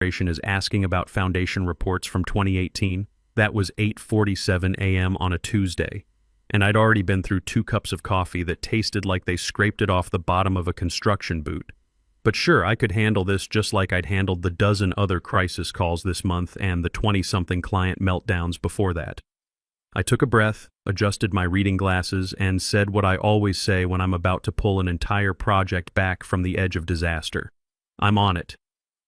is asking about foundation reports from 2018. That was 8:47 a.m. on a Tuesday, and I'd already been through 2 cups of coffee that tasted like they scraped it off the bottom of a construction boot. But sure, I could handle this just like I'd handled the dozen other crisis calls this month and the 20-something client meltdowns before that. I took a breath, adjusted my reading glasses, and said what I always say when I'm about to pull an entire project back from the edge of disaster. I'm on it.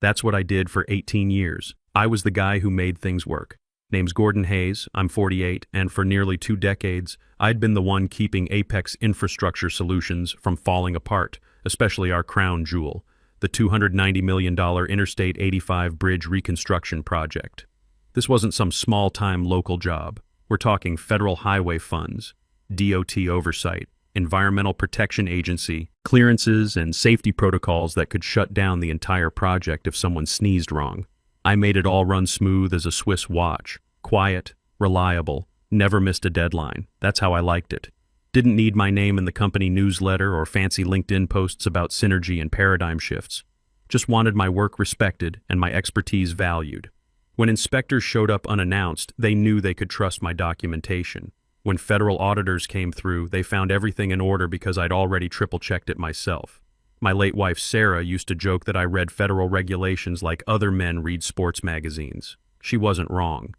That's what I did for 18 years. I was the guy who made things work. Name's Gordon Hayes, I'm 48, and for nearly 2 decades, I'd been the one keeping Apex Infrastructure Solutions from falling apart, especially our crown jewel, the $290 million Interstate 85 bridge reconstruction project. This wasn't some small-time local job. We're talking federal highway funds, DOT oversight, Environmental Protection Agency, clearances and safety protocols that could shut down the entire project if someone sneezed wrong. I made it all run smooth as a Swiss watch. Quiet, reliable, never missed a deadline. That's how I liked it. Didn't need my name in the company newsletter or fancy LinkedIn posts about synergy and paradigm shifts. Just wanted my work respected and my expertise valued. When inspectors showed up unannounced, they knew they could trust my documentation. When federal auditors came through, they found everything in order because I'd already triple-checked it myself. My late wife Sarah used to joke that I read federal regulations like other men read sports magazines. She wasn't wrong.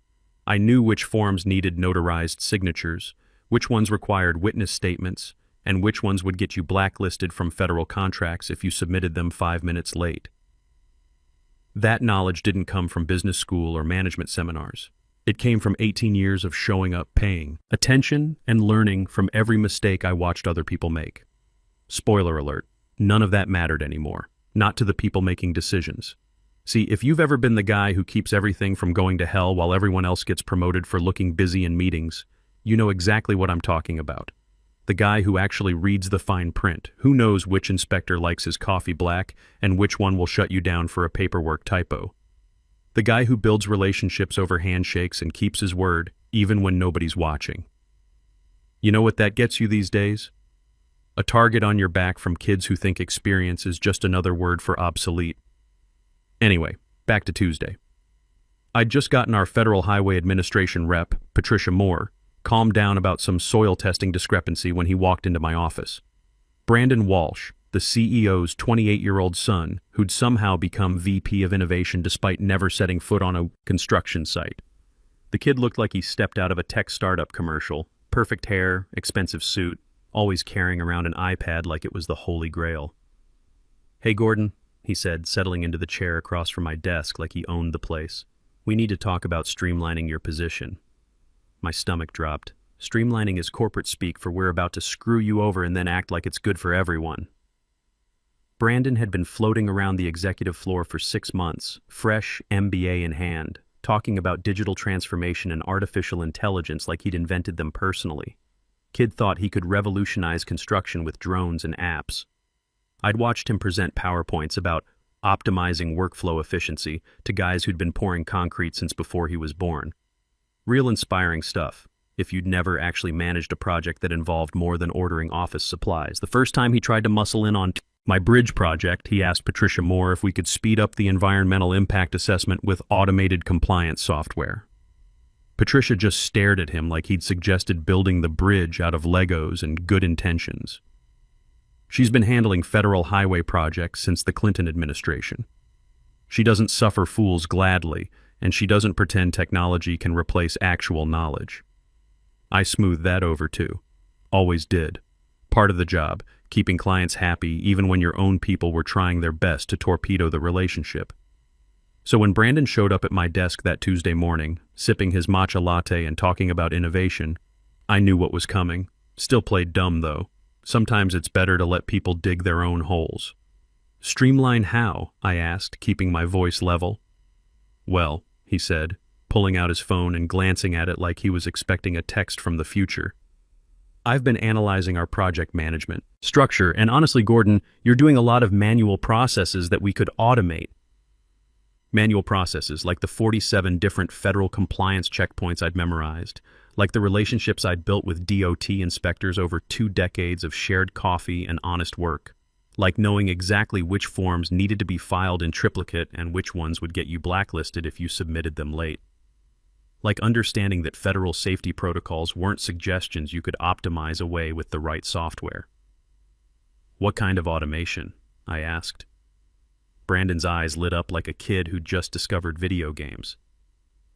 I knew which forms needed notarized signatures, which ones required witness statements, and which ones would get you blacklisted from federal contracts if you submitted them 5 minutes late. That knowledge didn't come from business school or management seminars. It came from 18 years of showing up, paying attention, and learning from every mistake I watched other people make. Spoiler alert. None of that mattered anymore, not to the people making decisions. See, if you've ever been the guy who keeps everything from going to hell while everyone else gets promoted for looking busy in meetings, you know exactly what I'm talking about. The guy who actually reads the fine print, who knows which inspector likes his coffee black and which one will shut you down for a paperwork typo. The guy who builds relationships over handshakes and keeps his word, even when nobody's watching. You know what that gets you these days? A target on your back from kids who think experience is just another word for obsolete. Anyway, back to Tuesday. I'd just gotten our Federal Highway Administration rep, Patricia Moore, calmed down about some soil testing discrepancy when he walked into my office. Brandon Walsh, the CEO's 28-year-old son, who'd somehow become VP of Innovation despite never setting foot on a construction site. The kid looked like he stepped out of a tech startup commercial. Perfect hair, expensive suit, always carrying around an iPad like it was the Holy Grail. "Hey, Gordon," he said, settling into the chair across from my desk like he owned the place. "We need to talk about streamlining your position." My stomach dropped. Streamlining is corporate speak for we're about to screw you over and then act like it's good for everyone. Brandon had been floating around the executive floor for 6 months, fresh MBA in hand, talking about digital transformation and artificial intelligence like he'd invented them personally. Kid thought he could revolutionize construction with drones and apps. I'd watched him present PowerPoints about optimizing workflow efficiency to guys who'd been pouring concrete since before he was born. Real inspiring stuff, if you'd never actually managed a project that involved more than ordering office supplies. The first time he tried to muscle in on my bridge project, he asked Patricia Moore if we could speed up the environmental impact assessment with automated compliance software. Patricia just stared at him like he'd suggested building the bridge out of Legos and good intentions. She's been handling federal highway projects since the Clinton administration. She doesn't suffer fools gladly, and she doesn't pretend technology can replace actual knowledge. I smoothed that over too. Always did. Part of the job, keeping clients happy even when your own people were trying their best to torpedo the relationship. So when Brandon showed up at my desk that Tuesday morning, sipping his matcha latte and talking about innovation, I knew what was coming. Still played dumb, though. Sometimes it's better to let people dig their own holes. "Streamline how?" I asked, keeping my voice level. "Well," he said, pulling out his phone and glancing at it like he was expecting a text from the future. "I've been analyzing our project management structure, and honestly, Gordon, you're doing a lot of manual processes that we could automate." Manual processes, like the 47 different federal compliance checkpoints I'd memorized, like the relationships I'd built with DOT inspectors over 2 decades of shared coffee and honest work. Like knowing exactly which forms needed to be filed in triplicate and which ones would get you blacklisted if you submitted them late. Like understanding that federal safety protocols weren't suggestions you could optimize away with the right software. "What kind of automation?" I asked. Brandon's eyes lit up like a kid who'd just discovered video games.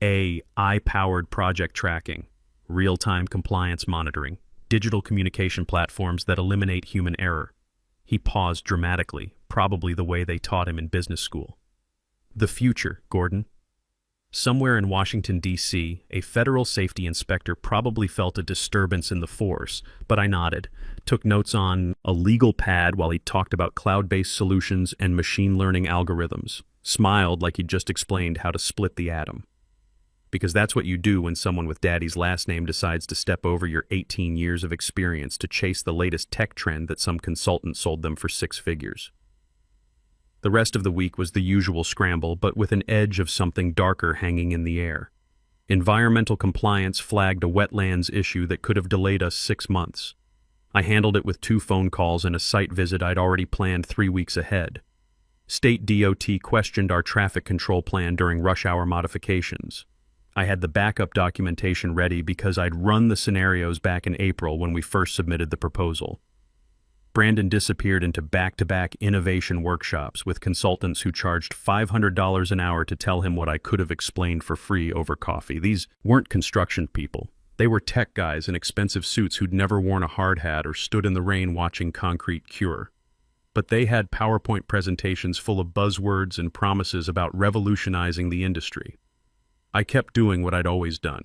AI-powered project tracking, real-time compliance monitoring, digital communication platforms that eliminate human error. He paused dramatically, probably the way they taught him in business school. "The future, Gordon." Somewhere in Washington, D.C., a federal safety inspector probably felt a disturbance in the force, but I nodded, took notes on a legal pad while he talked about cloud-based solutions and machine learning algorithms, smiled like he'd just explained how to split the atom. Because that's what you do when someone with daddy's last name decides to step over your 18 years of experience to chase the latest tech trend that some consultant sold them for 6 figures. The rest of the week was the usual scramble, but with an edge of something darker hanging in the air. Environmental compliance flagged a wetlands issue that could have delayed us 6 months. I handled it with 2 phone calls and a site visit I'd already planned 3 weeks ahead. State DOT questioned our traffic control plan during rush hour modifications. I had the backup documentation ready because I'd run the scenarios back in April when we first submitted the proposal. Brandon disappeared into back-to-back innovation workshops with consultants who charged $500 an hour to tell him what I could have explained for free over coffee. These weren't construction people. They were tech guys in expensive suits who'd never worn a hard hat or stood in the rain watching concrete cure. But they had PowerPoint presentations full of buzzwords and promises about revolutionizing the industry. I kept doing what I'd always done,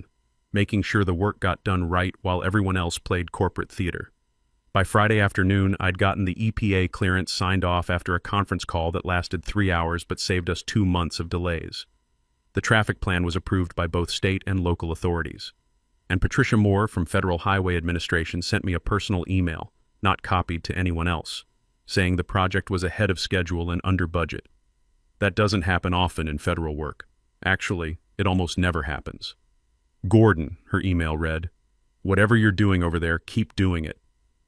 making sure the work got done right while everyone else played corporate theater. By Friday afternoon, I'd gotten the EPA clearance signed off after a conference call that lasted 3 hours but saved us 2 months of delays. The traffic plan was approved by both state and local authorities. And Patricia Moore from Federal Highway Administration sent me a personal email, not copied to anyone else, saying the project was ahead of schedule and under budget. That doesn't happen often in federal work. Actually, it almost never happens. "Gordon," her email read, "whatever you're doing over there, keep doing it.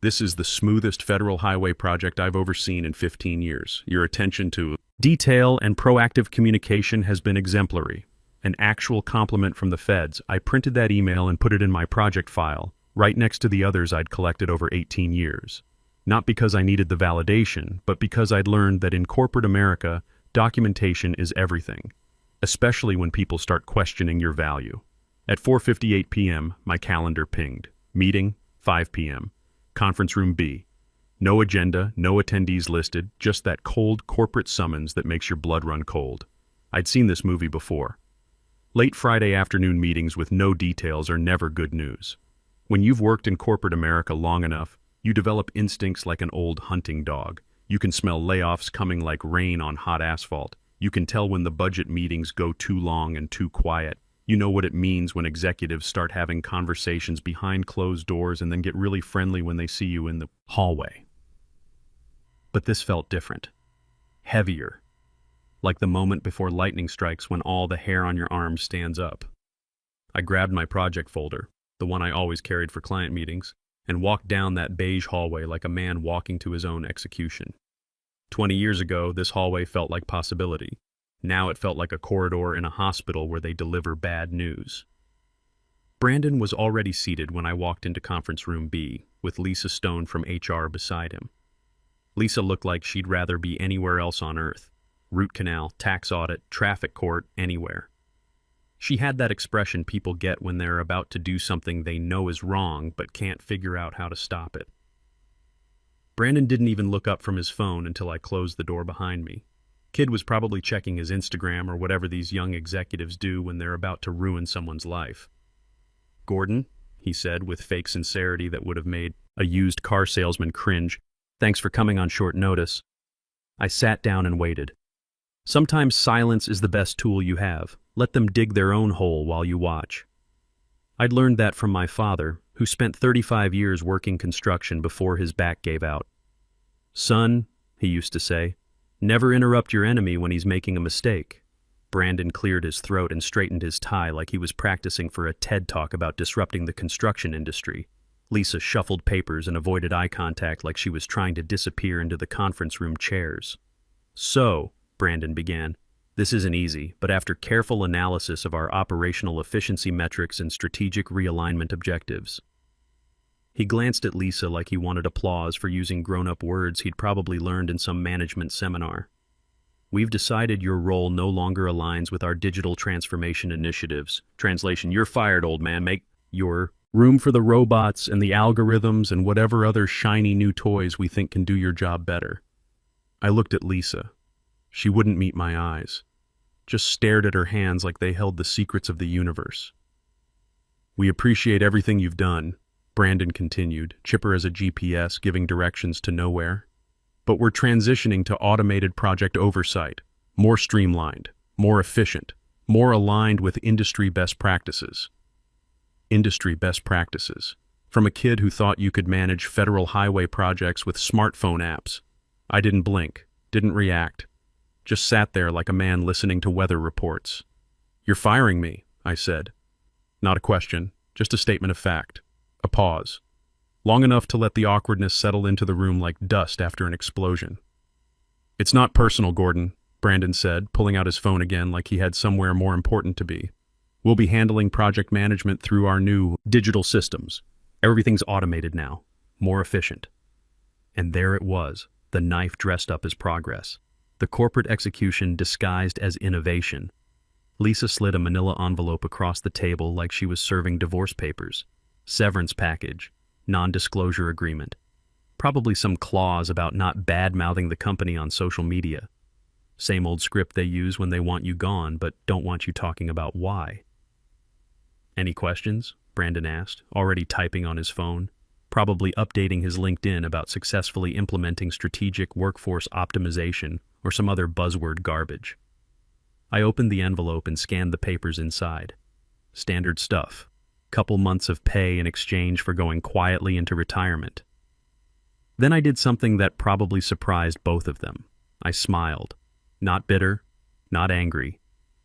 This is the smoothest federal highway project I've overseen in 15 years. Your attention to detail and proactive communication has been exemplary. An actual compliment from the feds." I printed that email and put it in my project file, right next to the others I'd collected over 18 years. Not because I needed the validation, but because I'd learned that in corporate America, documentation is everything, especially when people start questioning your value. At 4:58 p.m., my calendar pinged. Meeting, 5 p.m. Conference room B. No agenda, no attendees listed, just that cold corporate summons that makes your blood run cold. I'd seen this movie before. Late Friday afternoon meetings with no details are never good news. When you've worked in corporate America long enough, you develop instincts like an old hunting dog. You can smell layoffs coming like rain on hot asphalt. You can tell when the budget meetings go too long and too quiet. You know what it means when executives start having conversations behind closed doors and then get really friendly when they see you in the hallway. But this felt different. Heavier. Like the moment before lightning strikes when all the hair on your arms stands up. I grabbed my project folder, the one I always carried for client meetings, and walked down that beige hallway like a man walking to his own execution. 20 years ago, this hallway felt like possibility. Now it felt like a corridor in a hospital where they deliver bad news. Brandon was already seated when I walked into conference room B, with Lisa Stone from HR beside him. Lisa looked like she'd rather be anywhere else on earth. Root canal, tax audit, traffic court, anywhere. She had that expression people get when they're about to do something they know is wrong but can't figure out how to stop it. Brandon didn't even look up from his phone until I closed the door behind me. Kid was probably checking his Instagram or whatever these young executives do when they're about to ruin someone's life. "Gordon," he said with fake sincerity that would have made a used car salesman cringe, "thanks for coming on short notice." I sat down and waited. Sometimes silence is the best tool you have. Let them dig their own hole while you watch. I'd learned that from my father, who spent 35 years working construction before his back gave out. "Son," he used to say, "never interrupt your enemy when he's making a mistake." Brandon cleared his throat and straightened his tie like he was practicing for a TED Talk about disrupting the construction industry. Lisa shuffled papers and avoided eye contact like she was trying to disappear into the conference room chairs. "So," Brandon began, "this isn't easy, but after careful analysis of our operational efficiency metrics and strategic realignment objectives." He glanced at Lisa like he wanted applause for using grown-up words he'd probably learned in some management seminar. "We've decided your role no longer aligns with our digital transformation initiatives." Translation: "You're fired, old man. Make your room for the robots and the algorithms and whatever other shiny new toys we think can do your job better." I looked at Lisa. She wouldn't meet my eyes, just stared at her hands like they held the secrets of the universe. "We appreciate everything you've done," Brandon continued, chipper as a GPS giving directions to nowhere. "But we're transitioning to automated project oversight, more streamlined, more efficient, more aligned with industry best practices." Industry best practices. From a kid who thought you could manage federal highway projects with smartphone apps. I didn't blink, didn't react, just sat there like a man listening to weather reports. "You're firing me," I said. Not a question, just a statement of fact. A pause. Long enough to let the awkwardness settle into the room like dust after an explosion. "It's not personal, Gordon," Brandon said, pulling out his phone again like he had somewhere more important to be. "We'll be handling project management through our new digital systems. Everything's automated now, more efficient." And there it was, the knife dressed up as progress. The corporate execution disguised as innovation. Lisa slid a manila envelope across the table like she was serving divorce papers. Severance package, non-disclosure agreement. Probably some clause about not bad-mouthing the company on social media. Same old script they use when they want you gone, but don't want you talking about why. "Any questions?" Brandon asked, already typing on his phone, probably updating his LinkedIn about successfully implementing strategic workforce optimization or some other buzzword garbage. I opened the envelope and scanned the papers inside. Standard stuff. Couple months of pay in exchange for going quietly into retirement. Then I did something that probably surprised both of them. I smiled. Not bitter, not angry.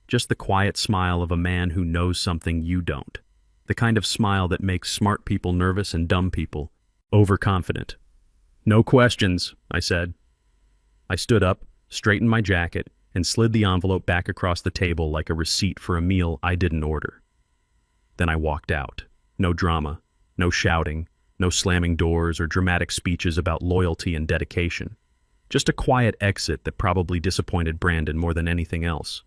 Just the quiet smile of a man who knows something you don't. The kind of smile that makes smart people nervous and dumb people overconfident. "No questions," I said. I stood up, straightened my jacket, and slid the envelope back across the table like a receipt for a meal I didn't order. Then I walked out. No drama, no shouting, no slamming doors or dramatic speeches about loyalty and dedication. Just a quiet exit that probably disappointed Brandon more than anything else.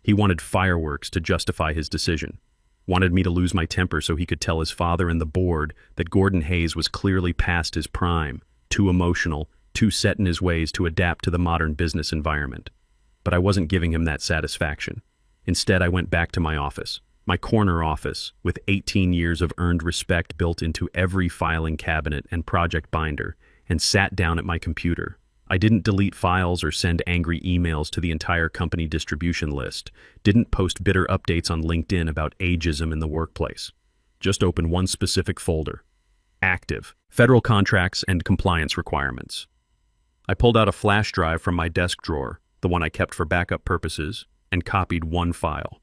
He wanted fireworks to justify his decision. Wanted me to lose my temper so he could tell his father and the board that Gordon Hayes was clearly past his prime, too emotional, too set in his ways to adapt to the modern business environment. But I wasn't giving him that satisfaction. Instead, I went back to my office. My corner office, with 18 years of earned respect built into every filing cabinet and project binder, and sat down at my computer. I didn't delete files or send angry emails to the entire company distribution list, didn't post bitter updates on LinkedIn about ageism in the workplace. Just opened one specific folder. Active, federal contracts and compliance requirements. I pulled out a flash drive from my desk drawer, the one I kept for backup purposes, and copied one file.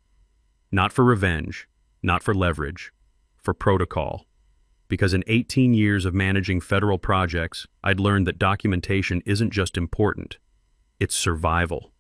Not for revenge, not for leverage, for protocol. Because in 18 years of managing federal projects, I'd learned that documentation isn't just important, it's survival.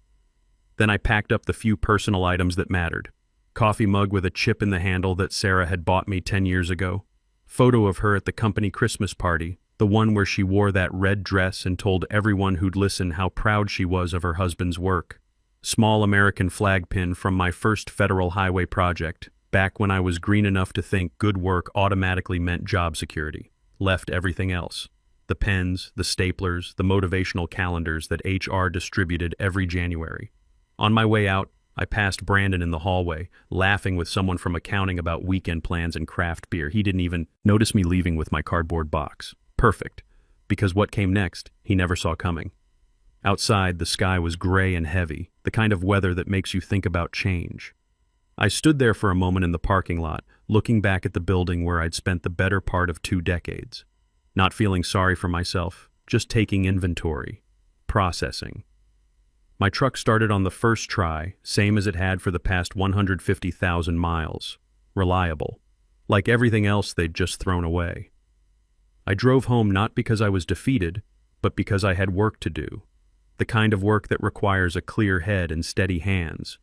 Then I packed up the few personal items that mattered. Coffee mug with a chip in the handle that Sarah had bought me 10 years ago. Photo of her at the company Christmas party, the one where she wore that red dress and told everyone who'd listen how proud she was of her husband's work. Small American flag pin from my first federal highway project, back when I was green enough to think good work automatically meant job security. Left everything else. The pens, the staplers, the motivational calendars that HR distributed every January. On my way out, I passed Brandon in the hallway, laughing with someone from accounting about weekend plans and craft beer. He didn't even notice me leaving with my cardboard box. Perfect, because what came next, he never saw coming. Outside, the sky was gray and heavy, the kind of weather that makes you think about change. I stood there for a moment in the parking lot, looking back at the building where I'd spent the better part of 2 decades. Not feeling sorry for myself, just taking inventory, processing. My truck started on the first try, same as it had for the past 150,000 miles. Reliable. Like everything else they'd just thrown away. I drove home not because I was defeated, but because I had work to do. The kind of work that requires a clear head and steady hands.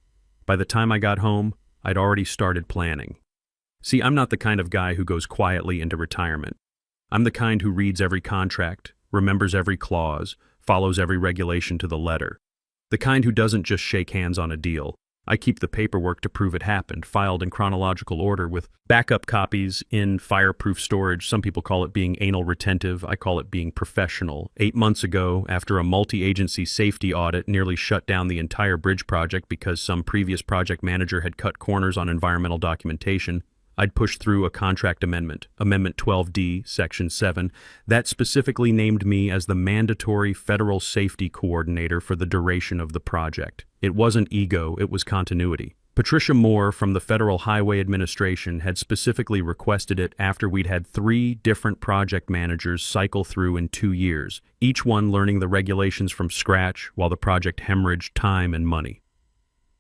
By the time I got home, I'd already started planning. See, I'm not the kind of guy who goes quietly into retirement. I'm the kind who reads every contract, remembers every clause, follows every regulation to the letter. The kind who doesn't just shake hands on a deal. I keep the paperwork to prove it happened, filed in chronological order with backup copies in fireproof storage. Some people call it being anal retentive. I call it being professional. 8 months ago, after a multi-agency safety audit nearly shut down the entire bridge project because some previous project manager had cut corners on environmental documentation, I'd pushed through a contract amendment, Amendment 12D, Section 7, that specifically named me as the mandatory federal safety coordinator for the duration of the project. It wasn't ego, it was continuity. Patricia Moore from the Federal Highway Administration had specifically requested it after we'd had 3 different project managers cycle through in 2 years, each one learning the regulations from scratch while the project hemorrhaged time and money.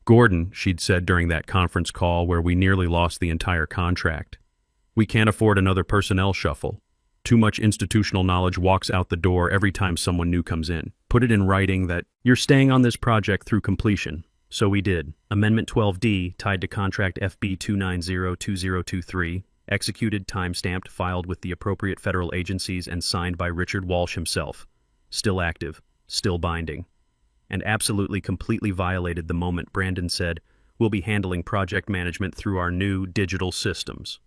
Gordon, she'd said during that conference call where we nearly lost the entire contract. We can't afford another personnel shuffle. Too much institutional knowledge walks out the door every time someone new comes in. Put it in writing that you're staying on this project through completion. So we did. Amendment 12D, tied to contract FB 2902023, executed, time-stamped, filed with the appropriate federal agencies, and signed by Richard Walsh himself. Still active, still binding. And absolutely completely violated the moment Brandon said, "We'll be handling project management through our new digital systems."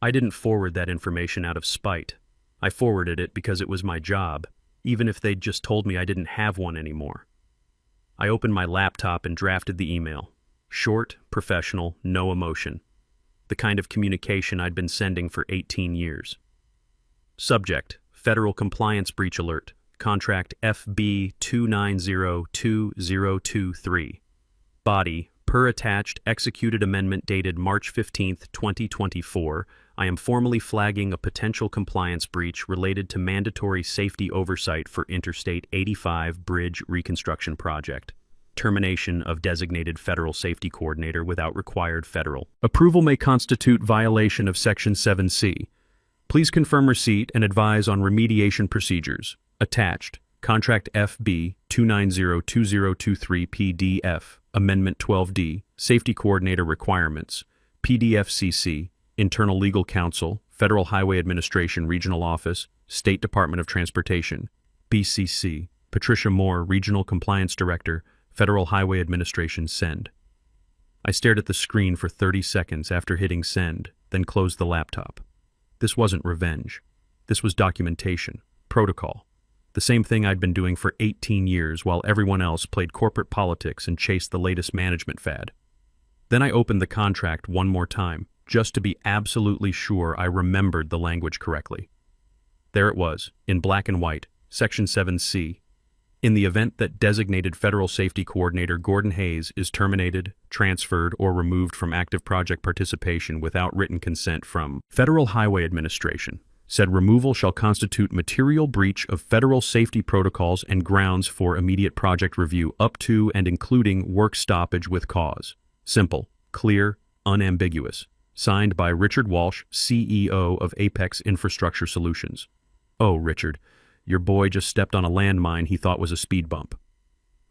I didn't forward that information out of spite. I forwarded it because it was my job, even if they'd just told me I didn't have one anymore. I opened my laptop and drafted the email. Short, professional, no emotion. The kind of communication I'd been sending for 18 years. Subject: Federal Compliance Breach Alert. Contract FB 2902023. Body: per attached executed amendment dated March 15, 2024, I am formally flagging a potential compliance breach related to mandatory safety oversight for Interstate 85 Bridge Reconstruction Project. Termination of designated federal safety coordinator without required federal approval may constitute violation of Section 7C. Please confirm receipt and advise on remediation procedures. Attached: Contract FB 2902023 PDF, Amendment 12D, Safety Coordinator Requirements, PDFCC, Internal Legal Counsel, Federal Highway Administration Regional Office, State Department of Transportation, BCC, Patricia Moore, Regional Compliance Director, Federal Highway Administration, send. I stared at the screen for 30 seconds after hitting send, then closed the laptop. This wasn't revenge. This was documentation, protocol. The same thing I'd been doing for 18 years while everyone else played corporate politics and chased the latest management fad. Then I opened the contract one more time, just to be absolutely sure I remembered the language correctly. There it was, in black and white, Section 7C. In the event that designated Federal Safety Coordinator Gordon Hayes is terminated, transferred, or removed from active project participation without written consent from Federal Highway Administration, said removal shall constitute material breach of federal safety protocols and grounds for immediate project review up to and including work stoppage with cause. Simple, clear, unambiguous. Signed by Richard Walsh, CEO of Apex Infrastructure Solutions. Oh, Richard, your boy just stepped on a landmine he thought was a speed bump.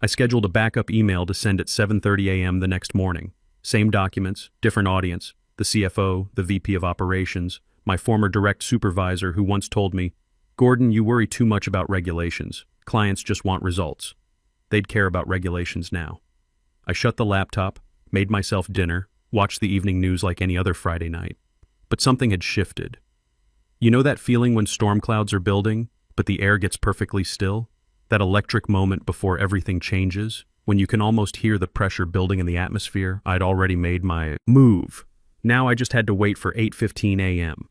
I scheduled a backup email to send at 7:30 a.m. the next morning. Same documents, different audience, the CFO, the VP of Operations, my former direct supervisor who once told me, "Gordon, you worry too much about regulations. Clients just want results." They'd care about regulations now. I shut the laptop, made myself dinner, watched the evening news like any other Friday night. But something had shifted. You know that feeling when storm clouds are building, but the air gets perfectly still? That electric moment before everything changes, when you can almost hear the pressure building in the atmosphere? I'd already made my move. Now I just had to wait for 8:15 a.m.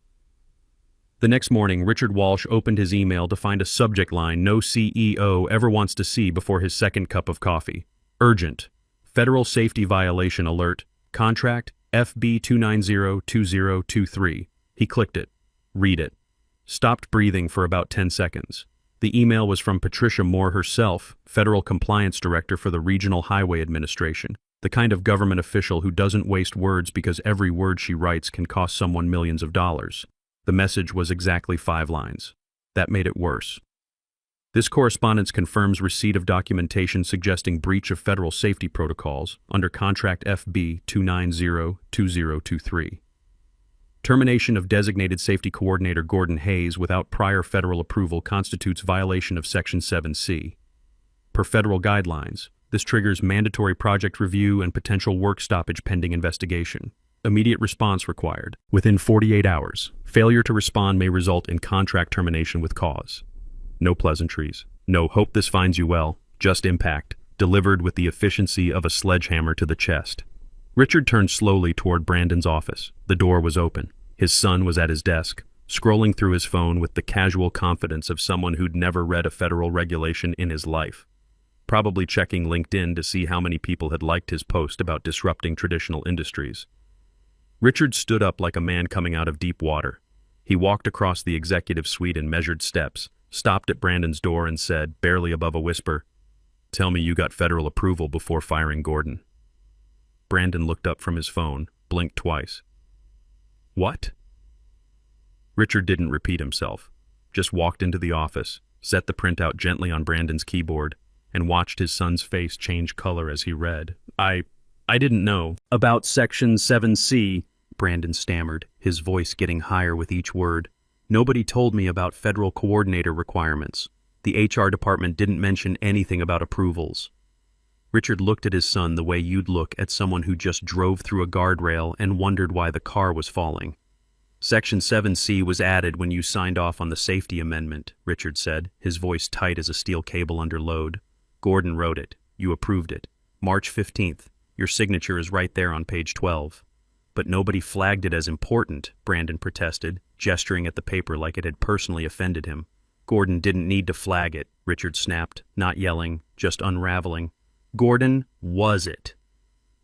The next morning, Richard Walsh opened his email to find a subject line no CEO ever wants to see before his second cup of coffee. Urgent. Federal Safety Violation Alert. Contract FB 2902023. He clicked it. Read it. Stopped breathing for about 10 seconds. The email was from Patricia Moore herself, Federal Compliance Director for the Regional Highway Administration, the kind of government official who doesn't waste words because every word she writes can cost someone millions of dollars. The message was exactly 5 lines. That made it worse. This correspondence confirms receipt of documentation suggesting breach of federal safety protocols under Contract FB 290-2023. Termination of designated safety coordinator Gordon Hayes without prior federal approval constitutes violation of Section 7C. Per federal guidelines, this triggers mandatory project review and potential work stoppage pending investigation. Immediate response required. Within 48 hours. Failure to respond may result in contract termination with cause. No pleasantries. No hope this finds you well. Just impact. Delivered with the efficiency of a sledgehammer to the chest. Richard turned slowly toward Brandon's office. The door was open. His son was at his desk, scrolling through his phone with the casual confidence of someone who'd never read a federal regulation in his life. Probably checking LinkedIn to see how many people had liked his post about disrupting traditional industries. Richard stood up like a man coming out of deep water. He walked across the executive suite in measured steps, stopped at Brandon's door and said, barely above a whisper, "Tell me you got federal approval before firing Gordon." Brandon looked up from his phone, blinked twice. "What?" Richard didn't repeat himself, just walked into the office, set the printout gently on Brandon's keyboard, and watched his son's face change color as he read. I didn't know." "About Section 7C, Brandon stammered, his voice getting higher with each word. "Nobody told me about federal coordinator requirements. The HR department didn't mention anything about approvals." Richard looked at his son the way you'd look at someone who just drove through a guardrail and wondered why the car was falling. "Section 7C was added when you signed off on the safety amendment," Richard said, his voice tight as a steel cable under load. "Gordon wrote it. You approved it. March 15th. Your signature is right there on page 12. "But nobody flagged it as important," Brandon protested, gesturing at the paper like it had personally offended him. "Gordon didn't need to flag it," Richard snapped, not yelling, just unraveling. "Gordon was it."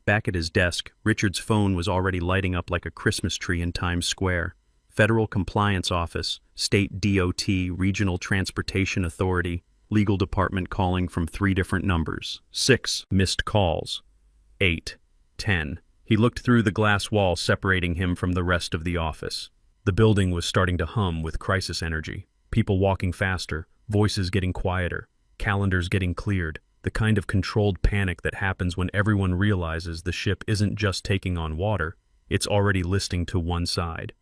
Back at his desk, Richard's phone was already lighting up like a Christmas tree in Times Square. Federal Compliance Office, State DOT, Regional Transportation Authority, Legal Department calling from 3 different numbers. 6 missed calls. 8, 10. He looked through the glass wall separating him from the rest of the office. The building was starting to hum with crisis energy. People walking faster, voices getting quieter, calendars getting cleared, the kind of controlled panic that happens when everyone realizes the ship isn't just taking on water, it's already listing to one side.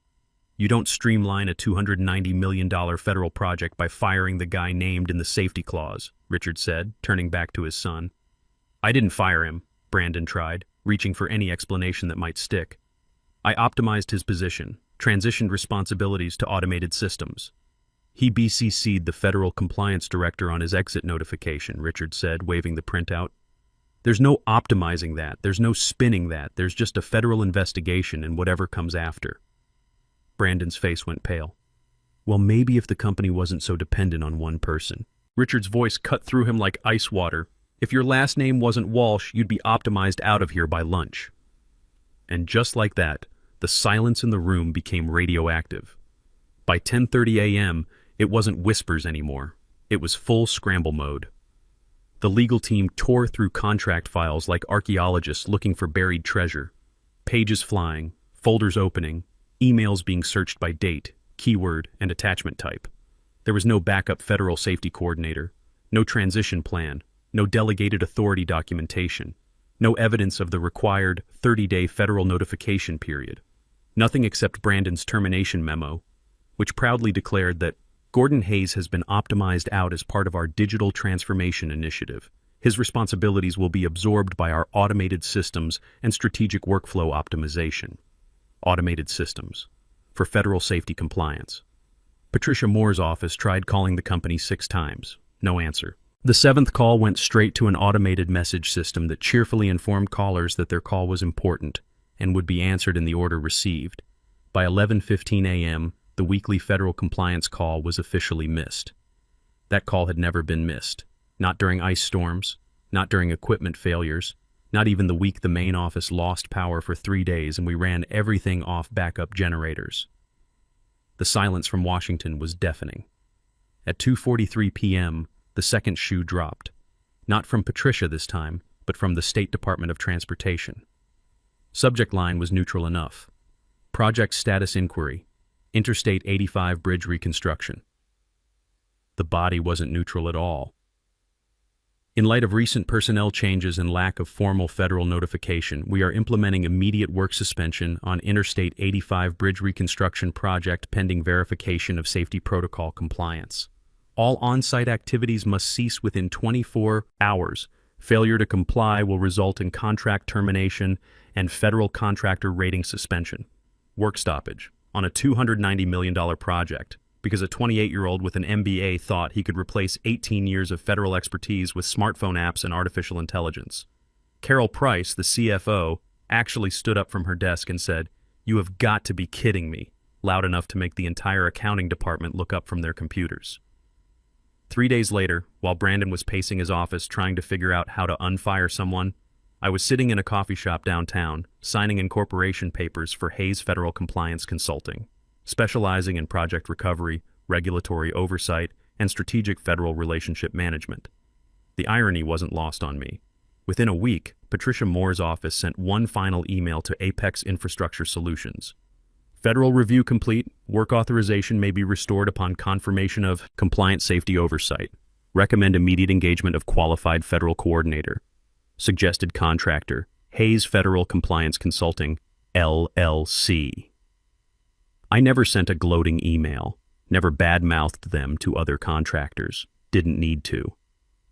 You don't streamline a $290 million federal project by firing the guy named in the safety clause, Richard said, turning back to his son. "I didn't fire him," Brandon tried, reaching for any explanation that might stick. "I optimized his position, transitioned responsibilities to automated systems." "He BCC'd the federal compliance director on his exit notification," Richard said, waving the printout. "There's no optimizing that, there's no spinning that, there's just a federal investigation and whatever comes after." Brandon's face went pale. "Well, maybe if the company wasn't so dependent on one person." Richard's voice cut through him like ice water. "If your last name wasn't Walsh, you'd be optimized out of here by lunch." And just like that, the silence in the room became radioactive. By 10:30 a.m., it wasn't whispers anymore. It was full scramble mode. The legal team tore through contract files like archaeologists looking for buried treasure. Pages flying, folders opening, emails being searched by date, keyword, and attachment type. There was no backup federal safety coordinator, no transition plan, no delegated authority documentation, no evidence of the required 30-day federal notification period. Nothing except Brandon's termination memo, which proudly declared that Gordon Hayes has been optimized out as part of our digital transformation initiative. His responsibilities will be absorbed by our automated systems and strategic workflow optimization. Automated systems. For federal safety compliance. Patricia Moore's office tried calling the company 6 times. No answer. The 7th call went straight to an automated message system that cheerfully informed callers that their call was important and would be answered in the order received. By 11:15 a.m., the weekly federal compliance call was officially missed. That call had never been missed. Not during ice storms, not during equipment failures, not even the week the main office lost power for 3 days and we ran everything off backup generators. The silence from Washington was deafening. At 2:43 p.m., the second shoe dropped. Not from Patricia this time, but from the State Department of Transportation. Subject line was neutral enough. Project status inquiry. Interstate 85 bridge reconstruction. The body wasn't neutral at all. In light of recent personnel changes and lack of formal federal notification, we are implementing immediate work suspension on Interstate 85 bridge reconstruction project pending verification of safety protocol compliance. All on-site activities must cease within 24 hours. Failure to comply will result in contract termination and federal contractor rating suspension. Work stoppage on a $290 million project because a 28-year-old with an MBA thought he could replace 18 years of federal expertise with smartphone apps and artificial intelligence. Carol Price, the CFO, actually stood up from her desk and said, "You have got to be kidding me," loud enough to make the entire accounting department look up from their computers. 3 days later, while Brandon was pacing his office trying to figure out how to unfire someone, I was sitting in a coffee shop downtown, signing incorporation papers for Hayes Federal Compliance Consulting, specializing in project recovery, regulatory oversight, and strategic federal relationship management. The irony wasn't lost on me. Within a week, Patricia Moore's office sent one final email to Apex Infrastructure Solutions. Federal review complete. Work authorization may be restored upon confirmation of compliance safety oversight. Recommend immediate engagement of qualified federal coordinator. Suggested contractor, Hayes Federal Compliance Consulting, LLC. I never sent a gloating email, never bad-mouthed them to other contractors. Didn't need to.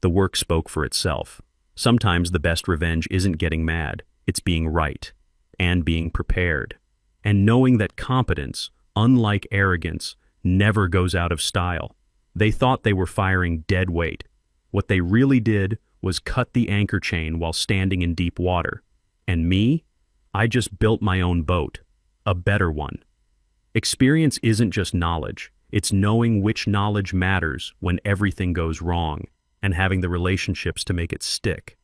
The work spoke for itself. Sometimes the best revenge isn't getting mad, it's being right, and being prepared. And knowing that competence, unlike arrogance, never goes out of style. They thought they were firing dead weight. What they really did was cut the anchor chain while standing in deep water. And me? I just built my own boat. A better one. Experience isn't just knowledge. It's knowing which knowledge matters when everything goes wrong, and having the relationships to make it stick.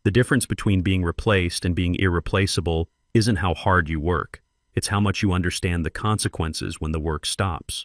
The difference between being replaced and being irreplaceable isn't how hard you work. It's how much you understand the consequences when the work stops.